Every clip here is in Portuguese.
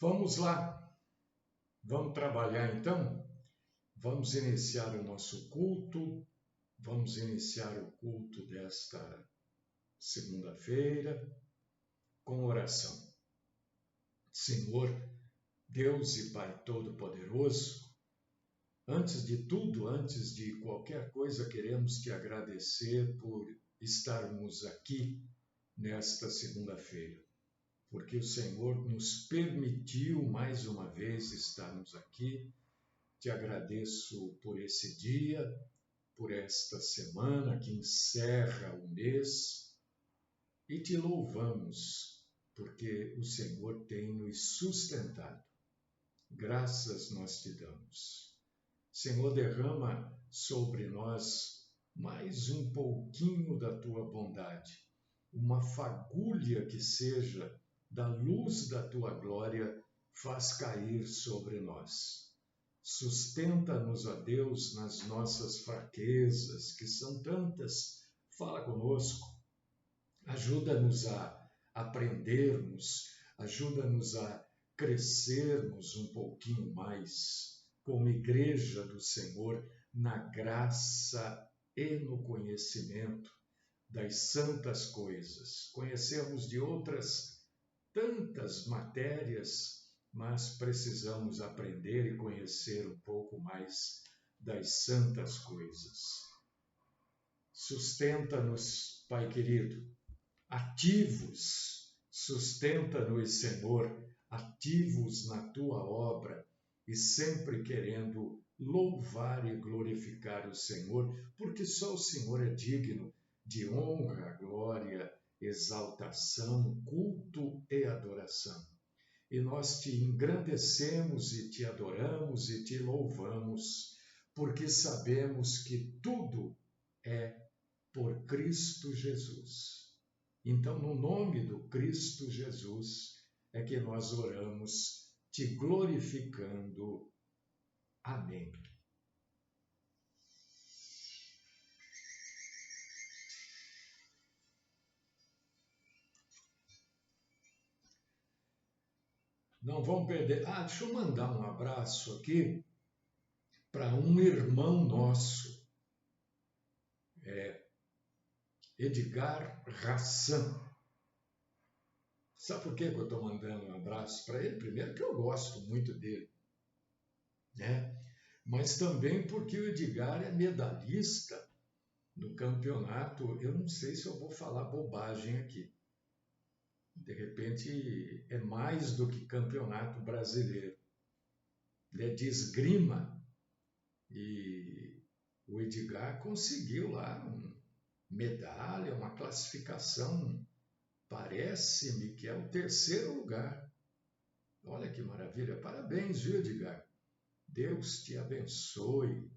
Vamos lá, vamos trabalhar então? Vamos iniciar o nosso culto, vamos iniciar o culto desta segunda-feira com oração. Senhor, Deus e Pai Todo-Poderoso, antes de tudo, antes de qualquer coisa, queremos te agradecer por estarmos aqui nesta segunda-feira, porque o Senhor nos permitiu mais uma vez estarmos aqui. Te agradeço por esse dia, por esta semana que encerra o mês e te louvamos, porque o Senhor tem nos sustentado. Graças nós te damos. Senhor, derrama sobre nós mais um pouquinho da tua bondade, uma fagulha que seja da luz da tua glória, faz cair sobre nós. Sustenta-nos, ó Deus, nas nossas fraquezas, que são tantas. Fala conosco, ajuda-nos a aprendermos, ajuda-nos a crescermos um pouquinho mais como igreja do Senhor, na graça e no conhecimento das santas coisas. Conhecemos de outras tantas matérias, mas precisamos aprender e conhecer um pouco mais das santas coisas. Sustenta-nos, Pai querido, ativos, sustenta-nos, Senhor, ativos na tua obra e sempre querendo louvar e glorificar o Senhor, porque só o Senhor é digno de honra, glória, exaltação, culto e adoração. E nós te engrandecemos e te adoramos e te louvamos, porque sabemos que tudo é por Cristo Jesus. Então, no nome do Cristo Jesus, é que nós oramos, te glorificando. Amém. Não vão perder. Deixa eu mandar um abraço aqui para um irmão nosso, Edgar Rassan. Sabe por que eu estou mandando um abraço para ele? Primeiro que eu gosto muito dele, né? Mas também porque o Edgar é medalhista no campeonato. Eu não sei se eu vou falar bobagem aqui. De repente é mais do que campeonato brasileiro. Ele é de esgrima e o Edgar conseguiu lá uma medalha, uma classificação. Parece-me que é o 3º lugar. Olha que maravilha. Parabéns, viu, Edgar? Deus te abençoe.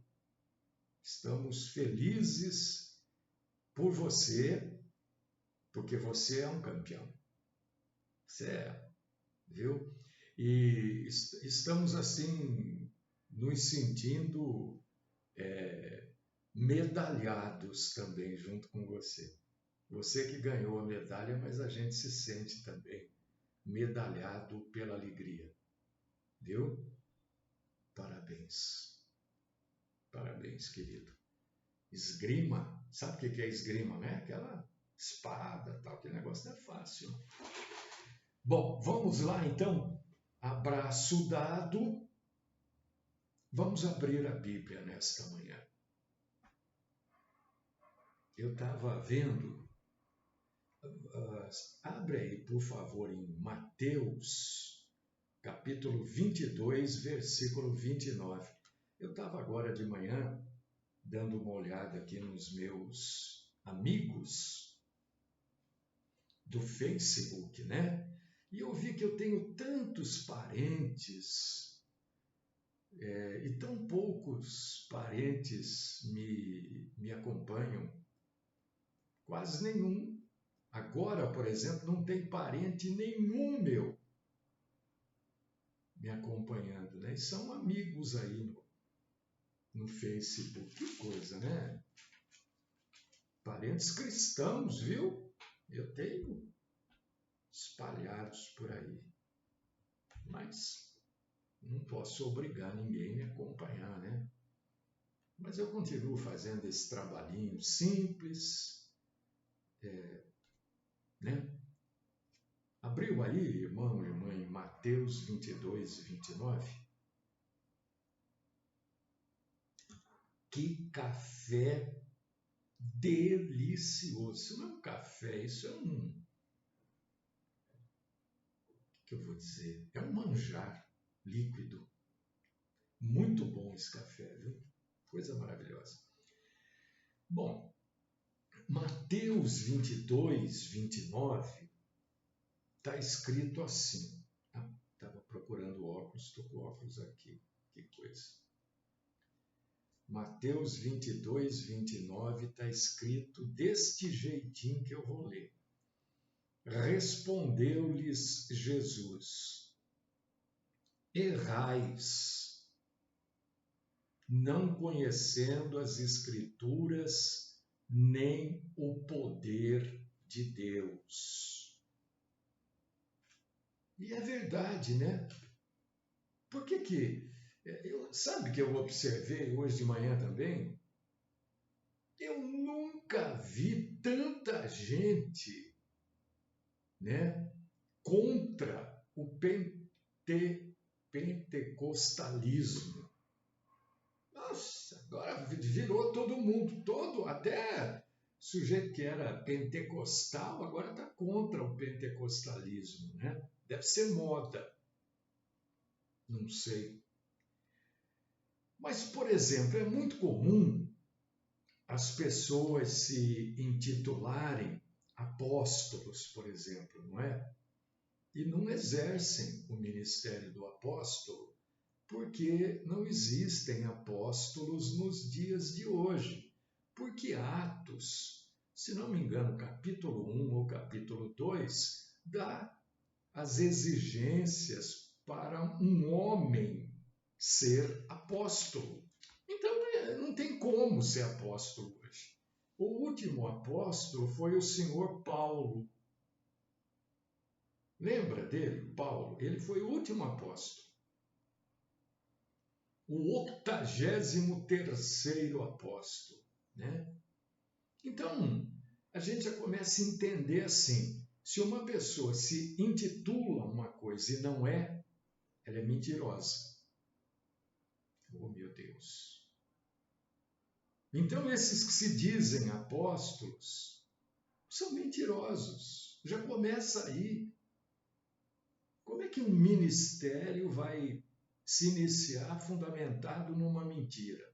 Estamos felizes por você, porque você é um campeão. Você é, viu? E estamos, assim, nos sentindo medalhados também junto com você. Você que ganhou a medalha, mas a gente se sente também medalhado pela alegria. Viu? Parabéns. Parabéns, querido. Esgrima. Sabe o que é esgrima, né? Aquela espada, tal, aquele negócio não é fácil. Bom, vamos lá então. Abraço dado. Vamos abrir a Bíblia nesta manhã. Eu estava vendo. Abre aí, por favor, em Mateus, capítulo 22, versículo 29. Eu estava agora de manhã dando uma olhada aqui nos meus amigos do Facebook, né? E eu vi que eu tenho tantos parentes e tão poucos parentes me acompanham. Quase nenhum. Agora, por exemplo, não tem parente nenhum meu me acompanhando, né? E são amigos aí no Facebook. Que coisa, né? Parentes cristãos, viu? Eu tenho espalhados por aí. Mas não posso obrigar ninguém a me acompanhar, né? Mas eu continuo fazendo esse trabalhinho simples, né? Abriu aí, irmão e irmã, em Mateus 22, 29? Que café delicioso! Isso não é um café, isso é um. O que eu vou dizer? É um manjar líquido. Muito bom esse café, viu? Coisa maravilhosa. Bom, Mateus 22, 29, está escrito assim. Estava procurando óculos, estou com óculos aqui. Que coisa. Mateus 22, 29 está escrito deste jeitinho que eu vou ler. Respondeu-lhes Jesus: Errais, não conhecendo as Escrituras nem o poder de Deus. E é verdade, né? Por que sabe que eu observei hoje de manhã também? Eu nunca vi tanta gente, né, contra o pentecostalismo. Nossa, agora virou todo mundo, até sujeito que era pentecostal, agora está contra o pentecostalismo, né? Deve ser moda, não sei. Mas, por exemplo, é muito comum as pessoas se intitularem apóstolos, por exemplo, não é? E não exercem o ministério do apóstolo, porque não existem apóstolos nos dias de hoje. Porque Atos, se não me engano, capítulo 1 ou capítulo 2, dá as exigências para um homem ser apóstolo. Então, não tem como ser apóstolo hoje. O último apóstolo foi o senhor Paulo. Lembra dele, Paulo? Ele foi o último apóstolo. O 83º apóstolo, né? Então, a gente já começa a entender assim, se uma pessoa se intitula uma coisa e não é, ela é mentirosa. Oh, meu Deus. Então, esses que se dizem apóstolos são mentirosos. Já começa aí. Como é que um ministério vai se iniciar fundamentado numa mentira?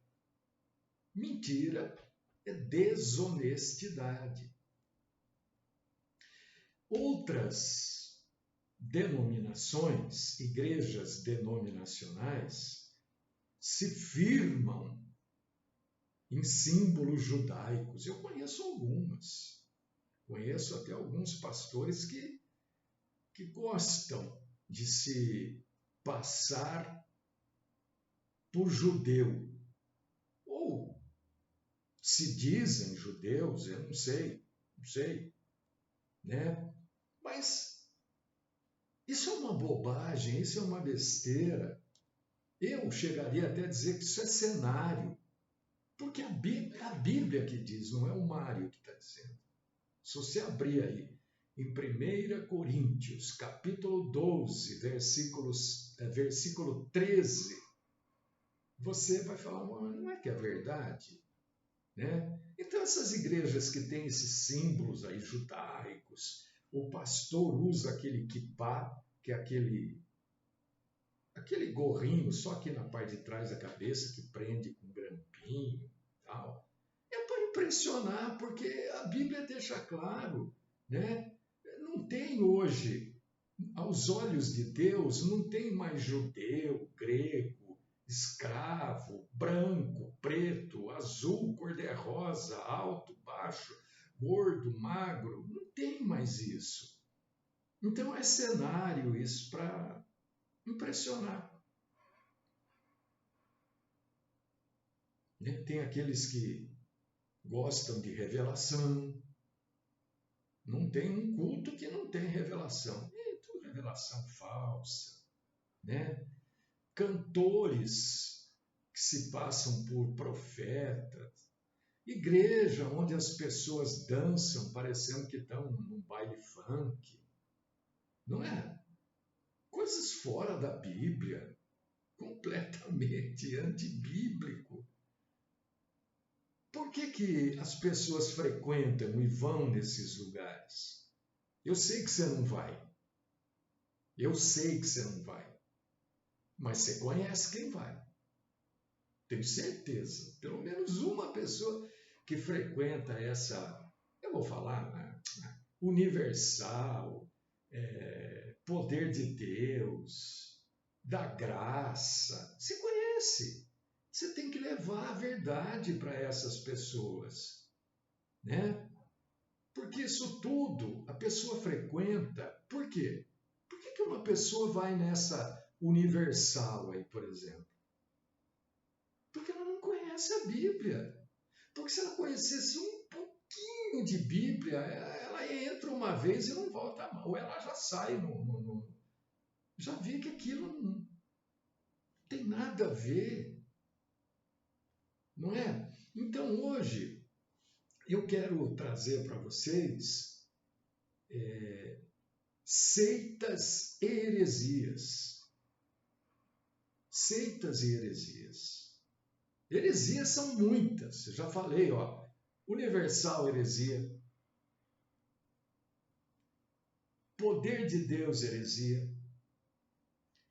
Mentira é desonestidade. Outras denominações, igrejas denominacionais, se firmam em símbolos judaicos. Eu conheço algumas. Conheço até alguns pastores que gostam de se passar por judeu. Ou se dizem judeus, eu não sei, né? Mas isso é uma bobagem, isso é uma besteira. Eu chegaria até a dizer que isso é cenário, porque é a Bíblia que diz, não é o Mário que está dizendo. Se você abrir aí em 1 Coríntios, capítulo 12, versículo 13, você vai falar, não é que é verdade? Né? Então, essas igrejas que têm esses símbolos aí judaicos, o pastor usa aquele kippá, que é aquele gorrinho só aqui na parte de trás da cabeça, que prende com grampinho e tal. É para impressionar, porque a Bíblia deixa claro, né? Não tem hoje, aos olhos de Deus, não tem mais judeu, grego, escravo, branco, preto, azul, cor-de-rosa, alto, baixo, gordo, magro, não tem mais isso. Então é cenário isso para impressionar. Né? Tem aqueles que gostam de revelação. Não tem um culto que não tem revelação. É tudo revelação falsa. né? Cantores que se passam por profetas, igreja onde as pessoas dançam parecendo que estão num baile funk, não é? Coisas fora da Bíblia, completamente antibíblico. Por que as pessoas frequentam e vão nesses lugares? Eu sei que você não vai. Eu sei que você não vai. Mas você conhece quem vai. Tenho certeza. Pelo menos uma pessoa que frequenta essa, eu vou falar, né? Universal, poder de Deus, da graça. Você conhece. Você tem que levar a verdade para essas pessoas, né? Porque isso tudo a pessoa frequenta. Por quê? Por que uma pessoa vai nessa universal aí, por exemplo? Porque ela não conhece a Bíblia. Porque se ela conhecesse um pouquinho de Bíblia, ela entra uma vez e não volta mais. Ou ela já sai, já vê que aquilo não tem nada a ver, não é? Então hoje eu quero trazer para vocês seitas e heresias. Seitas e heresias. Heresias são muitas, eu já falei, ó. Universal heresia, poder de Deus heresia,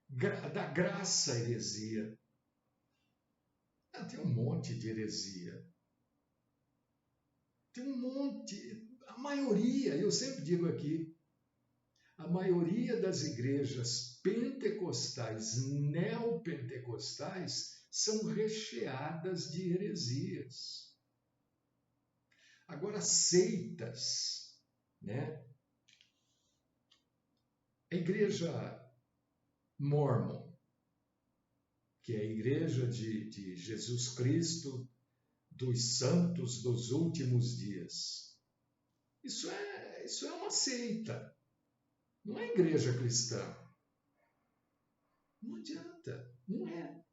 da graça heresia. Tem um monte de heresia. Tem um monte, a maioria, eu sempre digo aqui, a maioria das igrejas pentecostais, neopentecostais, são recheadas de heresias. Agora, seitas, né? A igreja Mormon, que é a igreja de Jesus Cristo, dos santos dos últimos dias. Isso é uma seita, não é igreja cristã. Não adianta, não é.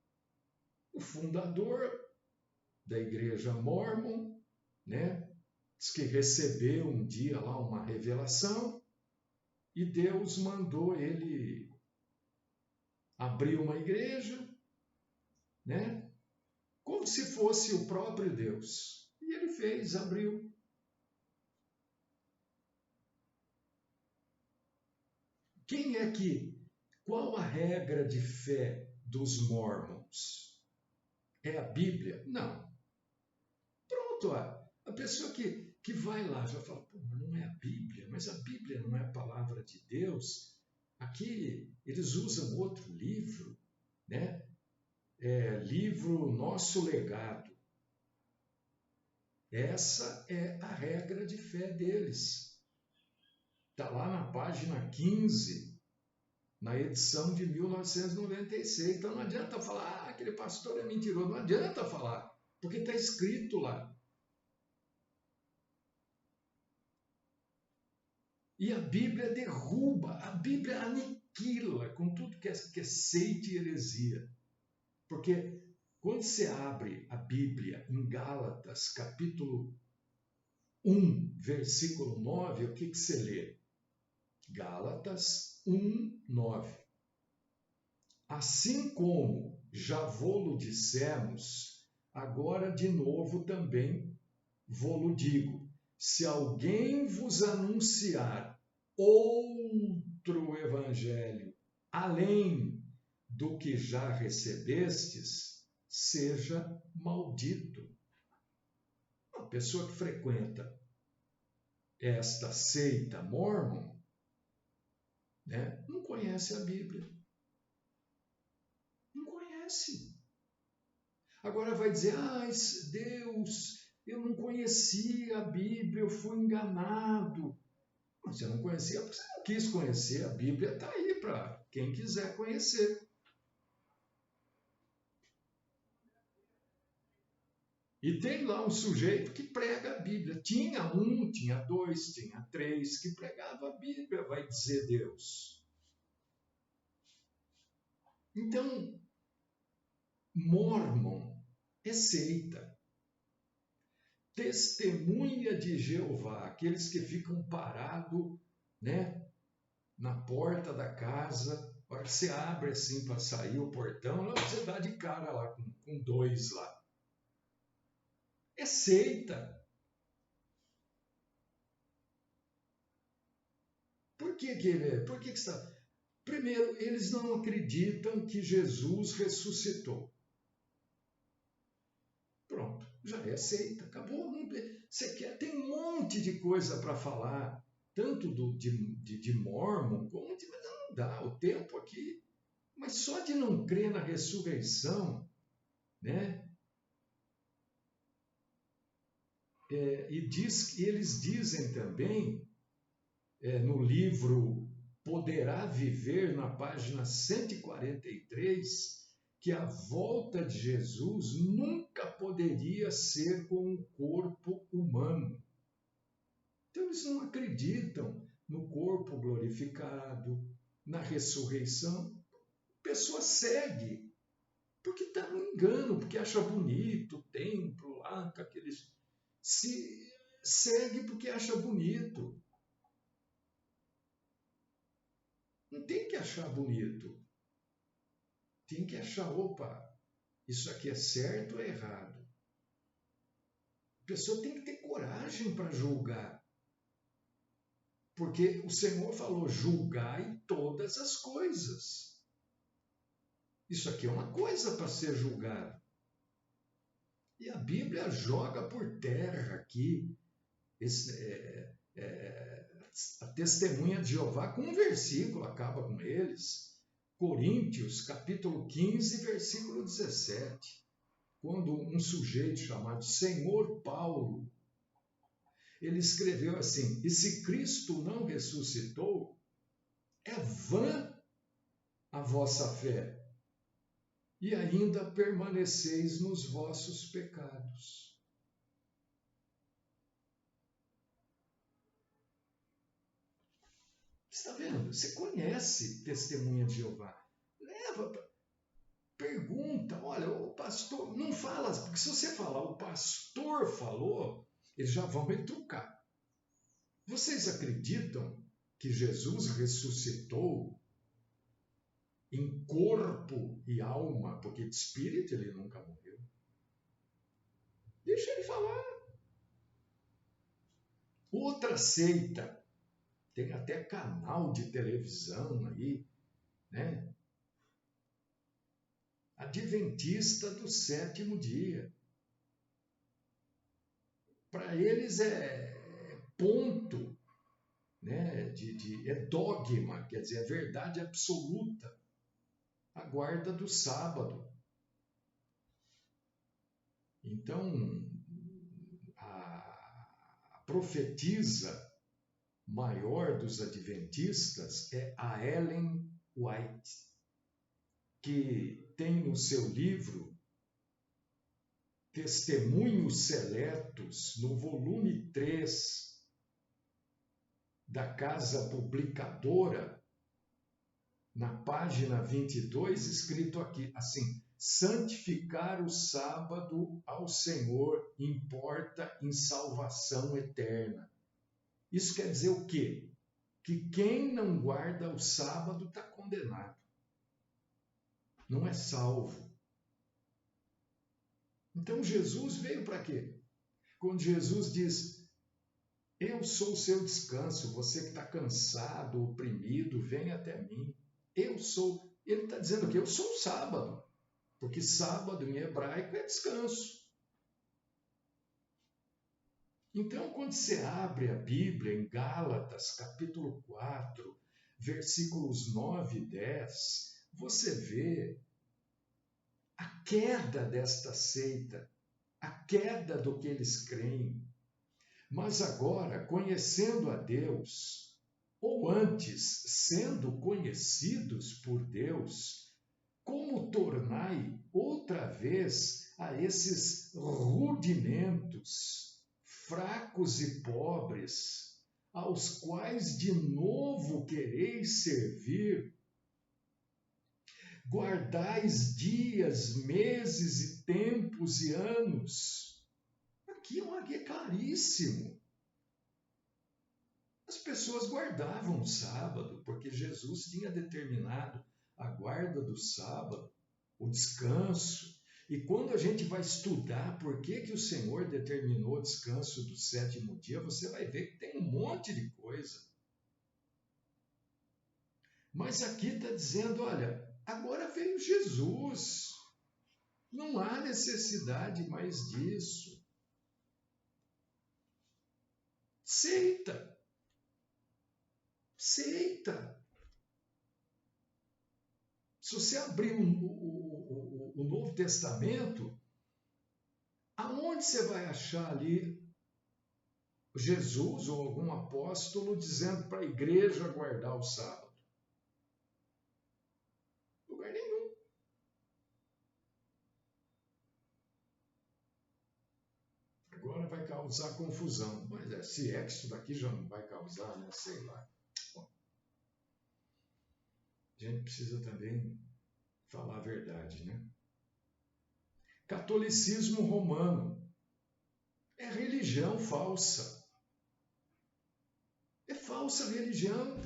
O fundador da igreja Mormon, né, diz que recebeu um dia lá uma revelação e Deus mandou ele abrir uma igreja, né, como se fosse o próprio Deus. E ele fez, abriu. Qual a regra de fé dos Mormons? É a Bíblia? Não. Pronto, a pessoa que vai lá já fala, pô, mas não é a Bíblia, mas a Bíblia não é a palavra de Deus. Aqui eles usam outro livro, né? Livro Nosso Legado. Essa é a regra de fé deles. Está lá na página 15, na edição de 1996. Então não adianta falar, aquele pastor é mentiroso. Não adianta falar, porque está escrito lá. E a Bíblia derruba, a Bíblia aniquila com tudo que é seita e heresia. Porque quando você abre a Bíblia em Gálatas, capítulo 1, versículo 9, o que você lê? Gálatas 1, 9. Assim como já vô-lo dissemos, agora de novo também vô-lo digo. Se alguém vos anunciar outro evangelho além do que já recebestes, seja maldito. Uma pessoa que frequenta esta seita Mormon, né, não conhece a Bíblia. Não conhece. Agora vai dizer, Deus, eu não conhecia a Bíblia, eu fui enganado. Mas você não conhecia porque você não quis conhecer. A Bíblia está aí para quem quiser conhecer. E tem lá um sujeito que prega a Bíblia. Tinha um, tinha dois, tinha três que pregava a Bíblia, vai dizer Deus. Então, Mórmon é seita. Testemunha de Jeová, aqueles que ficam parados, né, na porta da casa, a hora que você abre assim para sair o portão, lá você dá de cara lá com dois lá. É seita. Por que está? Primeiro, eles não acreditam que Jesus ressuscitou. Pronto, já é seita, acabou. Você quer, tem um monte de coisa para falar, tanto de Mórmon como de. Mas não dá o tempo aqui. Mas só de não crer na ressurreição, né? Eles dizem também, no livro Poderá Viver, na página 143, que a volta de Jesus nunca poderia ser com um corpo humano. Então eles não acreditam no corpo glorificado, na ressurreição. A pessoa segue, porque está no engano, porque acha bonito o templo lá, com aqueles. Se segue porque acha bonito. Não tem que achar bonito. Tem que achar, opa, isso aqui é certo ou é errado? A pessoa tem que ter coragem para julgar. Porque o Senhor falou: julgai todas as coisas. Isso aqui é uma coisa para ser julgado. E a Bíblia joga por terra aqui a testemunha de Jeová com um versículo, acaba com eles. Coríntios, capítulo 15, versículo 17. Quando um sujeito chamado Senhor Paulo, ele escreveu assim: e se Cristo não ressuscitou, é vã a vossa fé, e ainda permaneceis nos vossos pecados. Está vendo? Você conhece testemunha de Jeová. Leva, pergunta, olha, o pastor, não fala, porque se você falar, o pastor falou, eles já vão retrucar. Vocês acreditam que Jesus ressuscitou em corpo e alma, porque de espírito ele nunca morreu? Deixa ele falar. Outra seita, tem até canal de televisão aí, né? Adventista do sétimo dia. Para eles é ponto, né? É dogma, quer dizer, é verdade absoluta. A guarda do sábado. Então, a profetisa maior dos adventistas é a Ellen White, que tem no seu livro Testemunhos Seletos, no volume 3 da Casa Publicadora, na página 22, escrito aqui assim: santificar o sábado ao Senhor importa em salvação eterna. Isso quer dizer o quê? Que quem não guarda o sábado está condenado. Não é salvo. Então Jesus veio para quê? Quando Jesus diz: eu sou o seu descanso, você que está cansado, oprimido, vem até mim. Eu sou. Ele está dizendo que eu sou o sábado, porque sábado em hebraico é descanso. Então, quando você abre a Bíblia em Gálatas, capítulo 4, versículos 9 e 10, você vê a queda desta seita, a queda do que eles creem. Mas agora, conhecendo a Deus, ou antes, sendo conhecidos por Deus, como tornai outra vez a esses rudimentos, fracos e pobres, aos quais de novo quereis servir, Guardais dias, meses e tempos e anos. Aqui é claríssimo. As pessoas guardavam o sábado, porque Jesus tinha determinado a guarda do sábado, o descanso. E quando a gente vai estudar por que o Senhor determinou o descanso do sétimo dia, você vai ver que tem um monte de coisa. Mas aqui está dizendo, olha, agora veio Jesus. Não há necessidade mais disso. Seita. Se você abrir o Novo Testamento, aonde você vai achar ali Jesus ou algum apóstolo dizendo para a igreja guardar o sábado? Lugar nenhum. Agora vai causar confusão. Mas se é que isso daqui já não vai causar, né? Sei lá. Bom, a gente precisa também falar a verdade, né? Catolicismo romano é religião falsa. É falsa religião.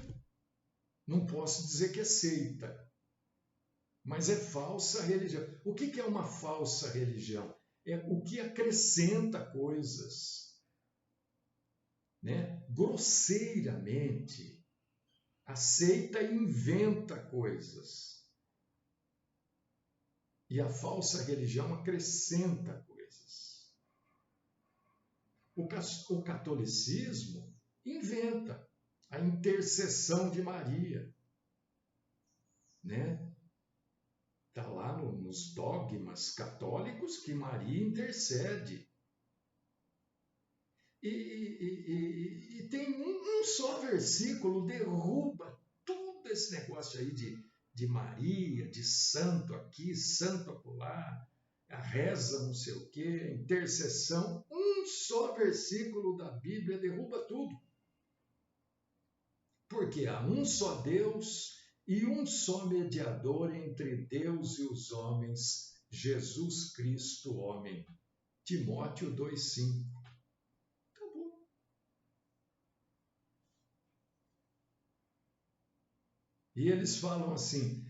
Não posso dizer que é seita, mas é falsa religião. O que é uma falsa religião? É o que acrescenta coisas, né? Grosseiramente. A seita inventa coisas. E a falsa religião acrescenta coisas. O catolicismo inventa a intercessão de Maria, né? Está lá nos dogmas católicos que Maria intercede. E tem um só versículo, derruba todo esse negócio aí de Maria, de santo aqui, santo acolá, a reza não sei o quê, intercessão. Um só versículo da Bíblia derruba tudo. Porque há um só Deus e um só mediador entre Deus e os homens, Jesus Cristo, homem. Timóteo 2,5. Acabou. E eles falam assim,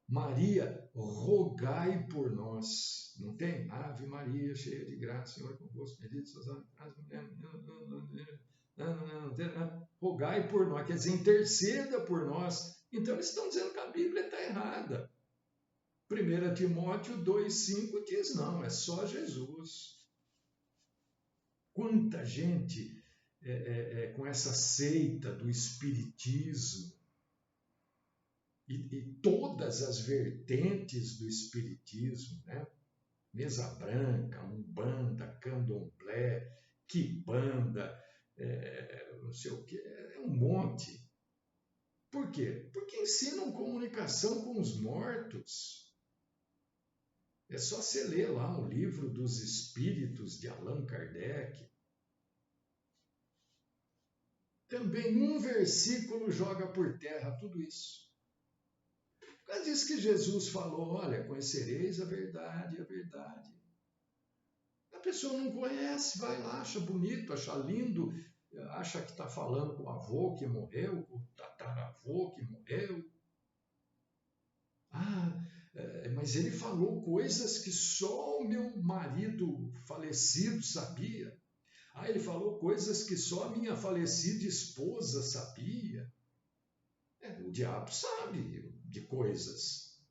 Maria, rogai por nós. Não tem? Ave Maria, cheia de graça, Senhor é convosco, bendita sois vós rogai por nós, quer dizer, interceda por nós. Então eles estão dizendo que a Bíblia está errada. 1 Timóteo 2,5 diz, não, é só Jesus. Quanta gente com essa seita do espiritismo e todas as vertentes do espiritismo, né? Mesa branca, umbanda, candomblé, quimbanda, não sei o que, é um monte. Por quê? Porque ensinam comunicação com os mortos. É só você ler lá o livro dos Espíritos de Allan Kardec. Também um versículo joga por terra tudo isso. Por causa disso que Jesus falou, olha, conhecereis a verdade, a verdade. A pessoa não conhece, vai lá, acha bonito, acha lindo, acha que está falando com o avô que morreu, com o tataravô que morreu. Mas ele falou coisas que só o meu marido falecido sabia. Ele falou coisas que só a minha falecida esposa sabia. O diabo sabe de coisas.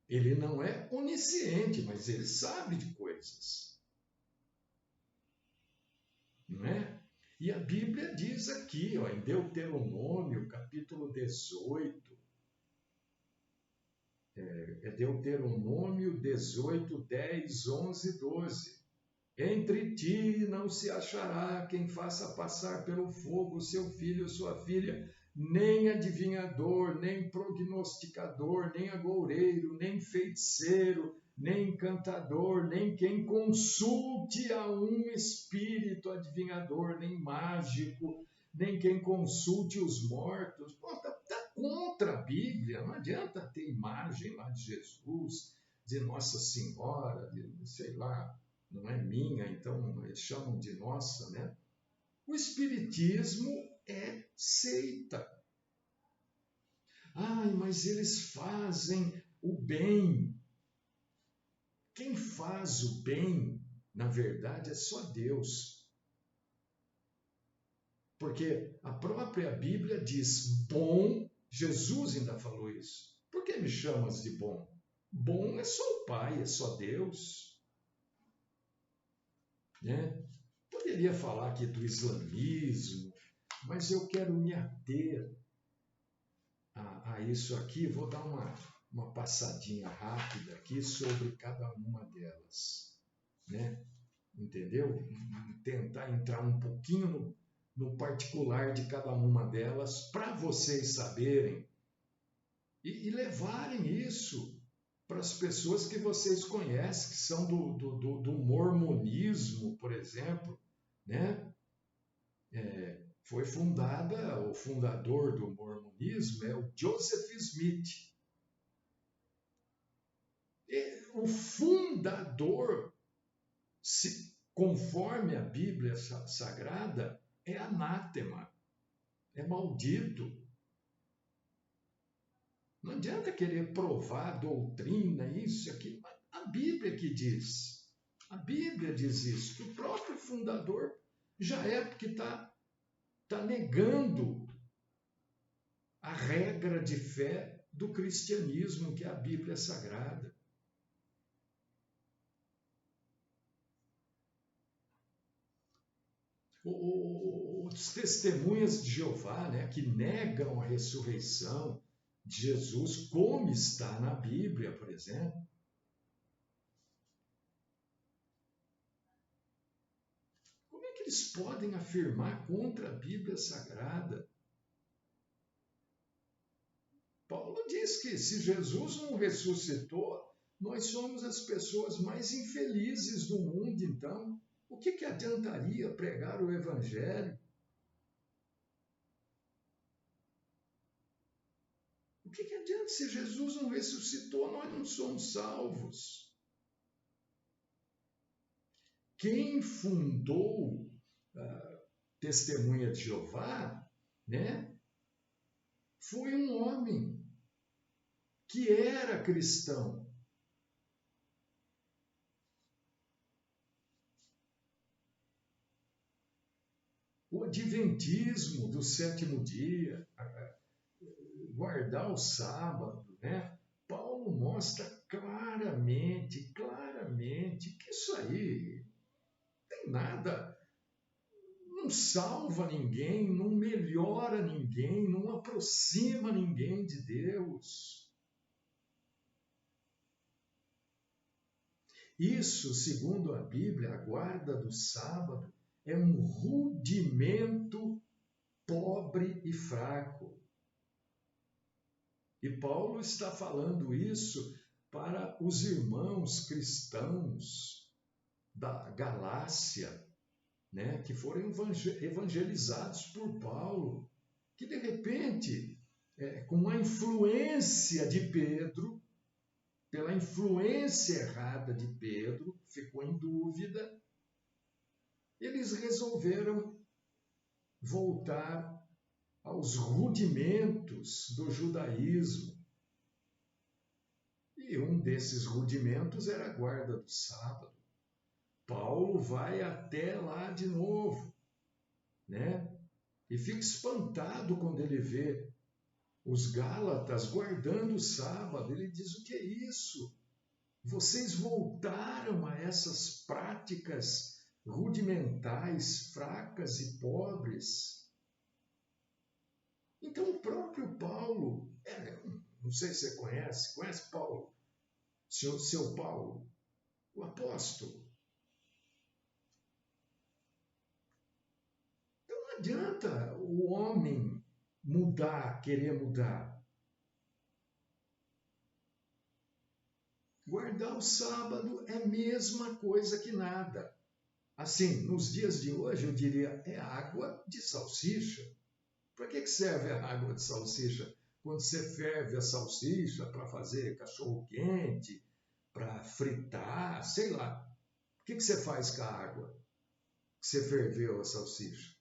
Ele não é onisciente, mas ele sabe de coisas. Não é? E a Bíblia diz aqui, ó, em Deuteronômio, capítulo 18, Deuteronômio 18, 10, 11, 12. Entre ti não se achará quem faça passar pelo fogo seu filho ou sua filha, nem adivinhador, nem prognosticador, nem agoureiro, nem feiticeiro, nem encantador, nem quem consulte a um espírito adivinhador, nem mágico, nem quem consulte os mortos. Pô, tá contra a Bíblia. Não adianta ter imagem lá de Jesus, de Nossa Senhora, de, sei lá, não é minha, então eles chamam de nossa, né? O Espiritismo é seita. Ai, mas eles fazem o bem. Quem faz o bem, na verdade, é só Deus. Porque a própria Bíblia diz bom, Jesus ainda falou isso. Por que me chamas de bom? Bom é só o Pai, é só Deus. Né? Poderia falar aqui do islamismo, mas eu quero me ater a isso aqui. Vou dar uma passadinha rápida aqui sobre cada uma delas. Né? Entendeu? Tentar entrar um pouquinho no particular de cada uma delas para vocês saberem e levarem isso para as pessoas que vocês conhecem, que são do mormonismo, por exemplo, né? Foi o fundador do mormonismo é o Joseph Smith. O fundador, conforme a Bíblia Sagrada, é anátema, é maldito. Não adianta querer provar doutrina, isso, aquilo. A Bíblia que diz. A Bíblia diz isso. Que o próprio fundador já é porque está negando a regra de fé do cristianismo, que é a Bíblia Sagrada. Os testemunhas de Jeová, né, que negam a ressurreição de Jesus, como está na Bíblia, por exemplo. Como é que eles podem afirmar contra a Bíblia Sagrada? Paulo diz que se Jesus não ressuscitou, nós somos as pessoas mais infelizes do mundo, então. O que adiantaria pregar o Evangelho? O que adianta se Jesus não ressuscitou, nós não somos salvos? Quem fundou a Testemunha de Jeová, né, foi um homem que era cristão. O adventismo do sétimo dia, guardar o sábado, né? Paulo mostra claramente que isso aí não tem nada, não salva ninguém, não melhora ninguém, não aproxima ninguém de Deus. Isso, segundo a Bíblia, a guarda do sábado é um rudimento pobre e fraco. E Paulo está falando isso para os irmãos cristãos da Galácia, né, que foram evangelizados por Paulo, que de repente, com a influência de Pedro, pela influência errada de Pedro, ficou em dúvida, eles resolveram voltar aos rudimentos do judaísmo. E um desses rudimentos era a guarda do sábado. Paulo vai até lá de novo, né? E fica espantado quando ele vê os Gálatas guardando o sábado. Ele diz: o que é isso? Vocês voltaram a essas práticas rudimentais, fracas e pobres. Então o próprio Paulo, não sei se você conhece Paulo? Seu Paulo, o apóstolo. Então não adianta o homem mudar, querer mudar. Guardar o sábado é a mesma coisa que nada. Assim, nos dias de hoje, eu diria, é água de salsicha. Para que serve a água de salsicha? Quando você ferve a salsicha para fazer cachorro-quente, para fritar, sei lá. O que você faz com a água que você ferveu a salsicha?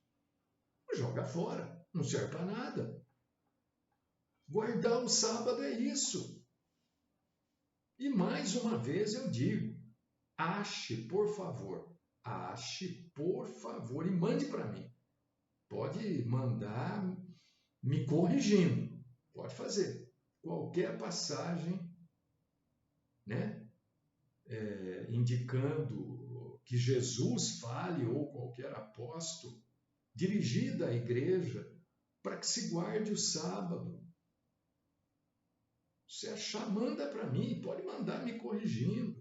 Joga fora, não serve para nada. Guardar o sábado é isso. E mais uma vez eu digo, ache, por favor, e mande para mim. Pode mandar me corrigindo, pode fazer. Qualquer passagem, né, indicando que Jesus fale, ou qualquer apóstolo, dirigida à igreja, para que se guarde o sábado. Se achar, manda para mim, pode mandar me corrigindo.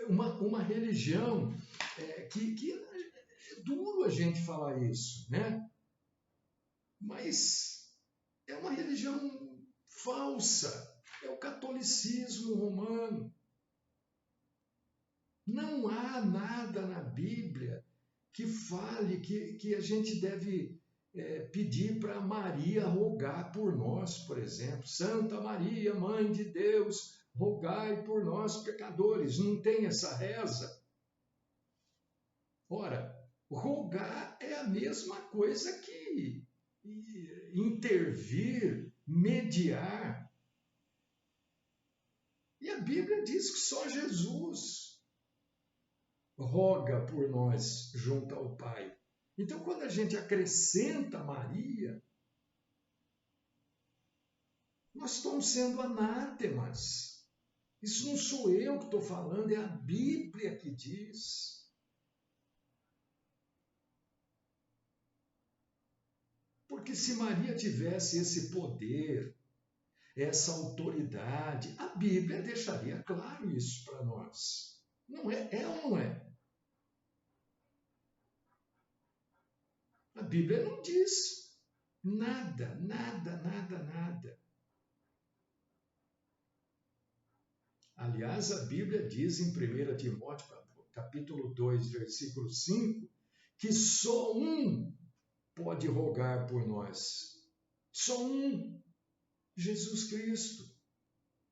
Uma religião que é duro a gente falar isso, né? Mas é uma religião falsa, é o catolicismo romano. Não há nada na Bíblia que fale que a gente deve pedir para Maria rogar por nós, por exemplo. Santa Maria, Mãe de Deus, rogai por nós pecadores. Não tem essa reza? Ora, rogar é a mesma coisa que intervir, mediar. E a Bíblia diz que só Jesus roga por nós junto ao Pai. Então, quando a gente acrescenta Maria, nós estamos sendo anátemas. Isso não sou eu que estou falando, é a Bíblia que diz. Porque se Maria tivesse esse poder, essa autoridade, a Bíblia deixaria claro isso para nós. Não é? É ou não é? A Bíblia não diz nada, nada, nada, nada. Aliás, a Bíblia diz em 1 Timóteo, capítulo 2, versículo 5, que só um pode rogar por nós. Só um, Jesus Cristo.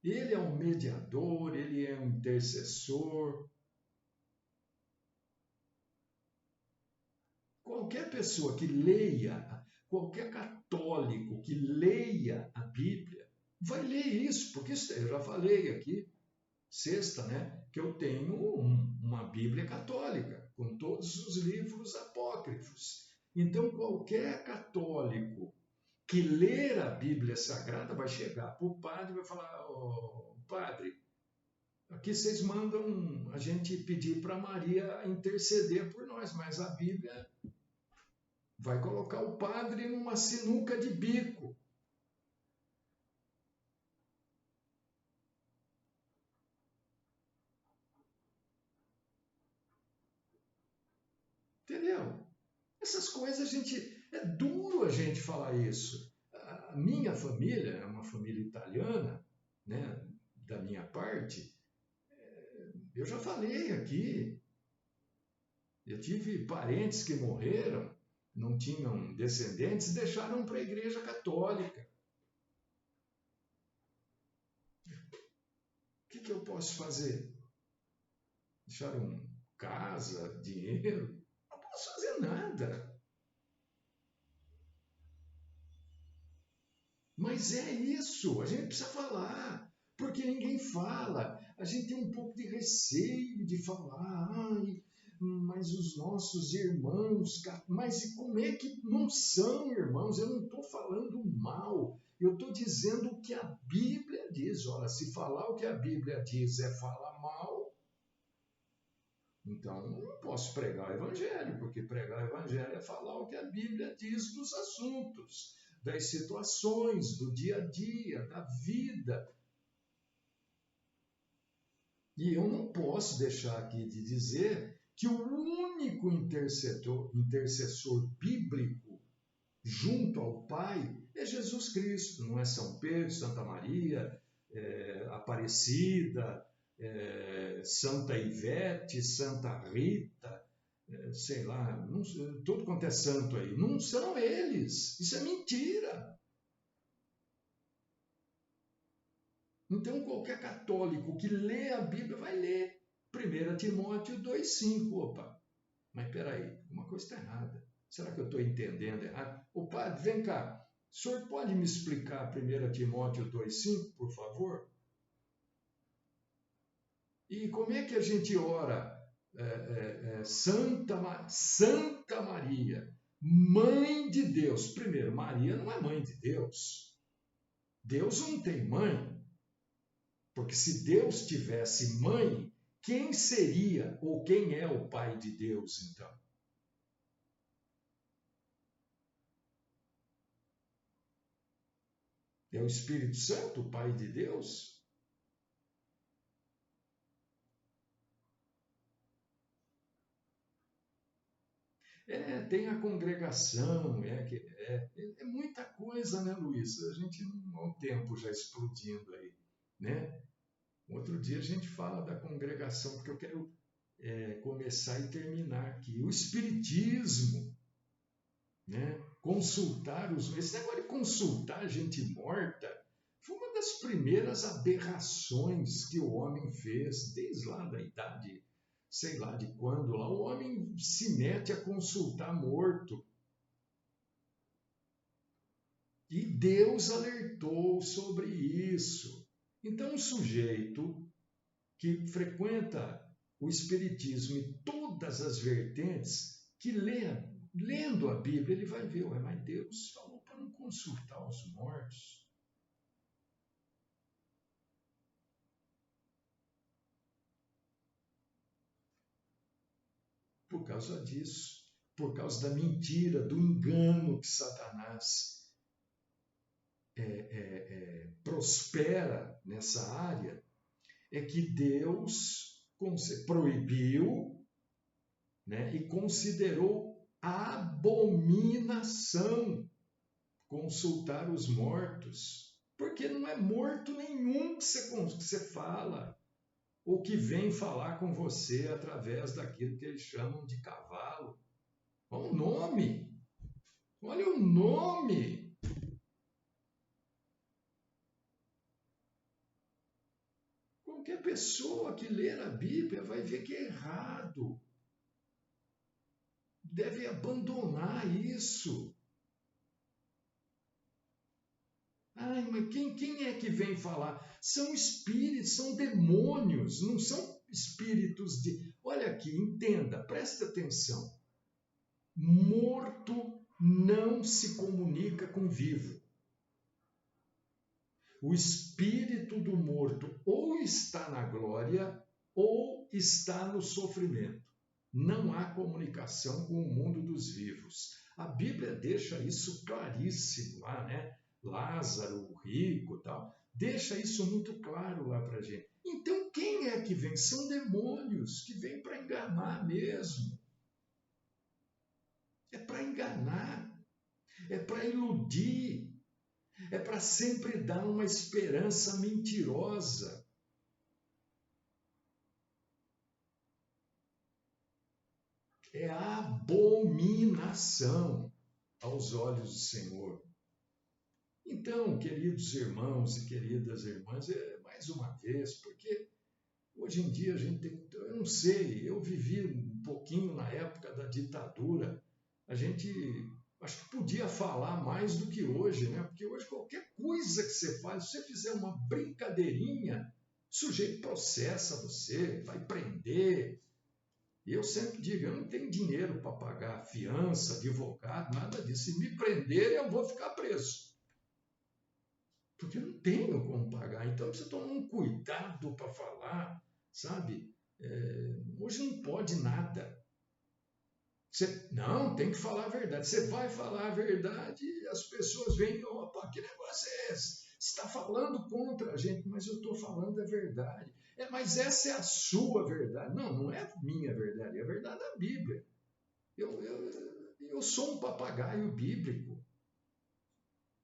Ele é um mediador, ele é um intercessor. Qualquer pessoa que leia, qualquer católico que leia a Bíblia, vai ler isso, porque eu já falei aqui, sexta, né, que eu tenho uma Bíblia católica, com todos os livros apócrifos. Então, qualquer católico que ler a Bíblia Sagrada vai chegar para o padre e vai falar: oh, padre, aqui vocês mandam a gente pedir para Maria interceder por nós, mas a Bíblia vai colocar o padre numa sinuca de bico. Entendeu? Essas coisas a gente. É duro a gente falar isso. A minha família é uma família italiana, né? Da minha parte. Eu já falei aqui. Eu tive parentes que morreram, não tinham descendentes, deixaram para a Igreja Católica. O que eu posso fazer? Deixaram casa, dinheiro? Não posso fazer nada. Mas é isso, a gente precisa falar, porque ninguém fala. A gente tem um pouco de receio de falar, ai, mas os nossos irmãos, mas e como é que não são irmãos? Eu não estou falando mal, eu estou dizendo o que a Bíblia diz. Ora, se falar o que a Bíblia diz é falar mal, então não posso pregar o Evangelho, porque pregar o Evangelho é falar o que a Bíblia diz dos assuntos, das situações, do dia a dia, da vida. E eu não posso deixar aqui de dizer que o único intercessor bíblico junto ao Pai é Jesus Cristo, não é São Pedro, Santa Maria, Aparecida, Santa Ivete, Santa Rita, sei lá, não, tudo quanto é santo aí. Não são eles. Isso é mentira. Então, qualquer católico que lê a Bíblia vai ler 1 Timóteo 2,5. Opa, mas peraí, uma coisa está errada. Será que eu estou entendendo errado? Ô padre, vem cá, o senhor pode me explicar 1 Timóteo 2,5, por favor? E como é que a gente ora Santa Maria, Mãe de Deus? Primeiro, Maria não é mãe de Deus. Deus não tem mãe. Porque se Deus tivesse mãe, quem seria ou quem é o pai de Deus, então? É o Espírito Santo, o pai de Deus? Tem a congregação, é muita coisa, né, Luiz? A gente não há um tempo já explodindo aí, né? Outro dia a gente fala da congregação, porque eu quero começar e terminar aqui. O Espiritismo, né? Consultar os. Esse negócio de consultar gente morta foi uma das primeiras aberrações que o homem fez, desde lá da idade, sei lá de quando lá, o homem se mete a consultar morto. E Deus alertou sobre isso. Então, o sujeito que frequenta o Espiritismo e todas as vertentes, que lendo a Bíblia, ele vai ver, ué, mas Deus falou para não consultar os mortos. Por causa disso, por causa da mentira, do engano que Satanás prospera nessa área, é que Deus proibiu, né, e considerou abominação consultar os mortos, porque não é morto nenhum que você fala, ou que vem falar com você através daquilo que eles chamam de cavalo. Olha o nome! Olha o nome! Qualquer pessoa que ler a Bíblia vai ver que é errado. Deve abandonar isso. Ai, mas quem é que vem falar? São espíritos, são demônios, não são espíritos de. Olha aqui, entenda, presta atenção. Morto não se comunica com vivo. O espírito do morto ou está na glória ou está no sofrimento. Não há comunicação com o mundo dos vivos. A Bíblia deixa isso claríssimo lá, né? Lázaro, o rico, tal, deixa isso muito claro lá para a gente. Então, quem é que vem? São demônios que vêm para enganar mesmo. É para enganar, é para iludir, é para sempre dar uma esperança mentirosa. É abominação aos olhos do Senhor. Então, queridos irmãos e queridas irmãs, mais uma vez, porque hoje em dia a gente tem, eu não sei, eu vivi um pouquinho na época da ditadura, a gente acho que podia falar mais do que hoje, né? Porque hoje qualquer coisa que você faz, se você fizer uma brincadeirinha, o sujeito processa você, vai prender. E eu sempre digo, eu não tenho dinheiro para pagar fiança, advogado, nada disso. Se me prenderem, eu vou ficar preso. Porque eu não tenho como pagar. Então você toma um cuidado para falar, sabe? Hoje não pode nada. Não, tem que falar a verdade. Você vai falar a verdade e as pessoas veem, opa, que negócio é esse? Você está falando contra a gente, mas eu estou falando a verdade. Mas essa é a sua verdade. Não, não é a minha verdade, é a verdade da Bíblia. Eu sou um papagaio bíblico.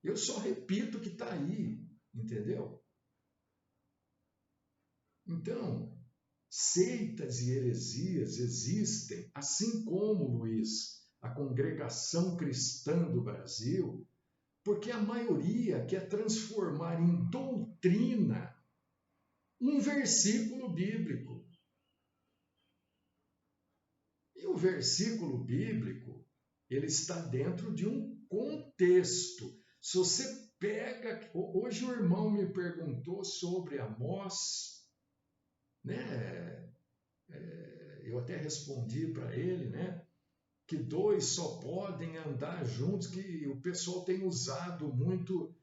Eu só repito o que está aí, entendeu? Então, seitas e heresias existem, assim como, Luiz, a congregação cristã do Brasil, porque a maioria quer transformar em doutrina um versículo bíblico. E o versículo bíblico, ele está dentro de um contexto. Se você pega... Hoje o irmão me perguntou sobre Amós, né? Eu até respondi para ele, né? Que dois só podem andar juntos, que o pessoal tem usado muito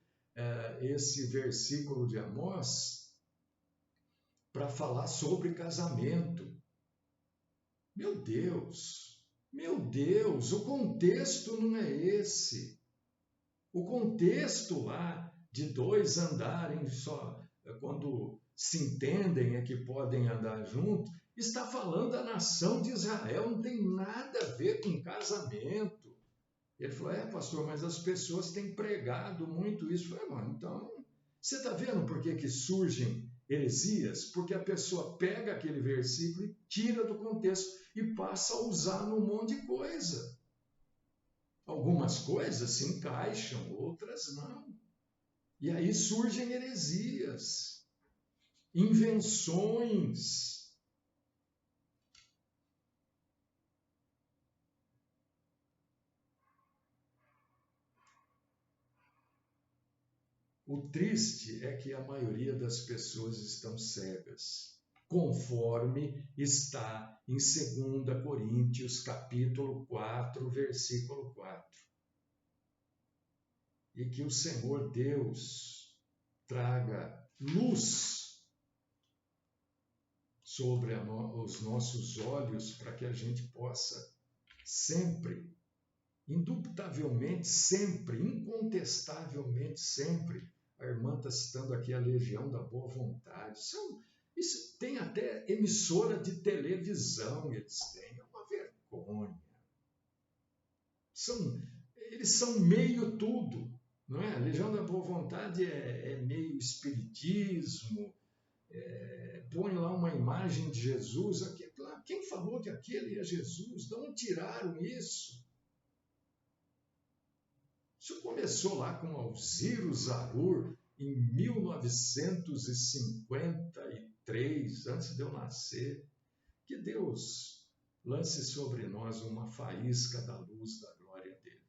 esse versículo de Amós para falar sobre casamento. Meu Deus, o contexto não é esse. O contexto lá de dois andarem só, quando se entendem é que podem andar juntos, está falando da nação de Israel, não tem nada a ver com casamento. Ele falou, pastor, mas as pessoas têm pregado muito isso. Eu falei, mano, então, você está vendo por que surgem heresias? Porque a pessoa pega aquele versículo e tira do contexto e passa a usar num monte de coisa. Algumas coisas se encaixam, outras não. E aí surgem heresias, invenções. O triste é que a maioria das pessoas estão cegas, conforme está em 2 Coríntios, capítulo 4, versículo 4. E que o Senhor Deus traga luz sobre os nossos olhos para que a gente possa sempre, indubitavelmente sempre, incontestavelmente sempre. A irmã está citando aqui a Legião da Boa Vontade. Isso tem até emissora de televisão, eles têm. É uma vergonha. Eles são meio tudo, não é? A Legião da Boa Vontade é meio espiritismo, põe lá uma imagem de Jesus. Quem falou que aquele é Jesus? De onde tiraram isso? Isso começou lá com Alziro Zarur, em 1953, antes de eu nascer. Que Deus lance sobre nós uma faísca da luz da glória dele.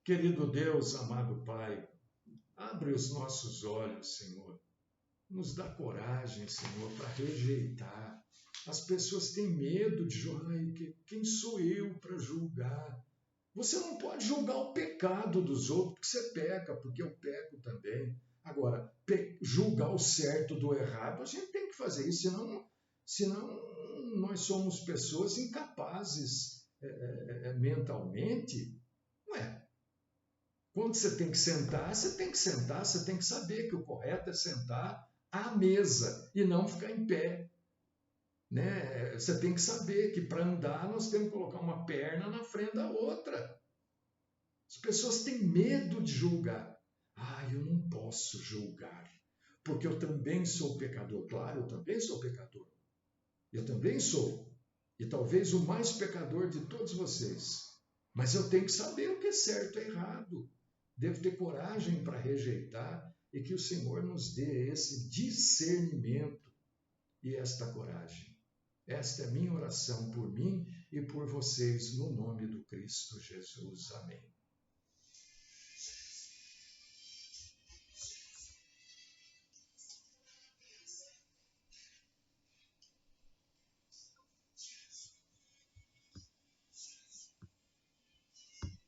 Querido Deus, amado Pai, abre os nossos olhos, Senhor. Nos dá coragem, Senhor, para rejeitar. As pessoas têm medo de julgar. Quem sou eu para julgar? Você não pode julgar o pecado dos outros, porque você peca, porque eu peco também. Agora, julgar o certo do errado, a gente tem que fazer isso, senão nós somos pessoas incapazes mentalmente. Ué, quando você tem que sentar, você tem que sentar, você tem que saber que o correto é sentar à mesa e não ficar em pé. Né? Você tem que saber que para andar nós temos que colocar uma perna na frente da outra. As pessoas têm medo de julgar. Eu não posso julgar, porque eu também sou pecador. Claro, eu também sou pecador. Eu também sou. E talvez o mais pecador de todos vocês. Mas eu tenho que saber o que é certo e errado. Devo ter coragem para rejeitar e que o Senhor nos dê esse discernimento e esta coragem. Esta é minha oração por mim e por vocês, no nome do Cristo Jesus. Amém.